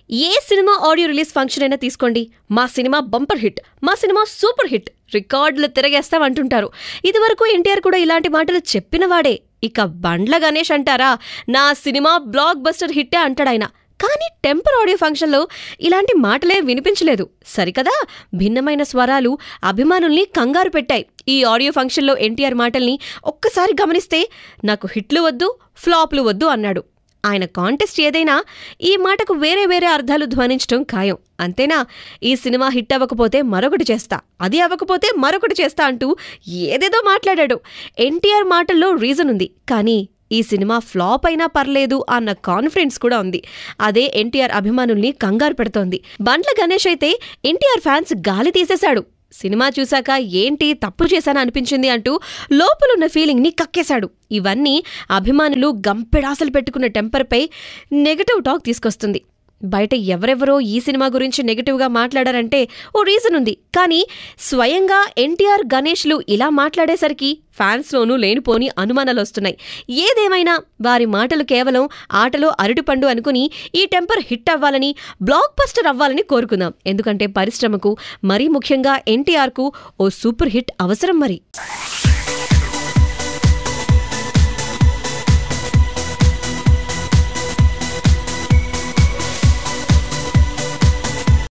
ఏ cinema audio release function అయినా తీసుకోండి, మా సినిమా బంపర్ హిట్, మా సినిమా సూపర్ హిట్, రికార్డులు తిరగేస్తామంటుంటారు. ఇదివరకు ఎన్టీఆర్ కూడా ఇలాంటి మాటలు చెప్పినవాడే. ఇక బండ్ల గణేష్ అంటారా, నా సినిమా బ్లాక్ బస్టర్ హిట్టే అంటాడాయన. కానీ టెంపర్ ఆడియో ఫంక్షన్లో ఇలాంటి మాటలే వినిపించలేదు. సరికదా, భిన్నమైన స్వరాలు అభిమానుల్ని కంగారు పెట్టాయి. ఈ ఆడియో ఫంక్షన్లో ఎన్టీఆర్ మాటల్ని ఒక్కసారి గమనిస్తే, నాకు హిట్లు వద్దు, ఫ్లాప్లు వద్దు అన్నాడు. ఆయన కాంటెస్ట్ ఏదైనా ఈ మాటకు వేరే వేరే అర్థాలు ధ్వనించడం ఖాయం. అంతేనా, ఈ సినిమా హిట్ అవ్వకపోతే మరొకటి చేస్తా, అది అవ్వకపోతే మరొకటి చేస్తా అంటూ ఏదేదో మాట్లాడాడు. ఎన్టీఆర్ మాటల్లో రీజన్ ఉంది, కానీ ఈ సినిమా ఫ్లాప్ అయినా పర్లేదు అన్న కాన్ఫిడెన్స్ కూడా ఉంది. అదే ఎన్టీఆర్ అభిమానుల్ని కంగారు పెడుతోంది. బండ్ల గణేష్ అయితే ఎన్టీఆర్ ఫ్యాన్స్ గాలి తీసేశాడు. సినిమా చూశాక ఏంటి తప్పు చేశానా అనిపించింది అంటూ లోపలున్న ఫీలింగ్ని కక్కేశాడు. ఇవన్నీ అభిమానులు గంపెడాసలు పెట్టుకున్న టెంపర్పై నెగటివ్ టాక్ తీసుకొస్తుంది. బయట ఎవరెవరో ఈ సినిమా గురించి నెగటివ్గా మాట్లాడారంటే ఓ రీజన్ ఉంది. కానీ స్వయంగా ఎన్టీఆర్ గణేష్లు ఇలా మాట్లాడేసరికి ఫ్యాన్స్లోనూ లేనిపోని అనుమానాలు వస్తున్నాయి. ఏదేమైనా వారి మాటలు కేవలం ఆటలో అరటిపండు అనుకుని ఈ టెంపర్ హిట్ అవ్వాలని, బ్లాక్ బస్టర్ అవ్వాలని కోరుకుందాం. ఎందుకంటే పరిశ్రమకు, మరీ ముఖ్యంగా ఎన్టీఆర్కు ఓ సూపర్ హిట్ అవసరం మరి.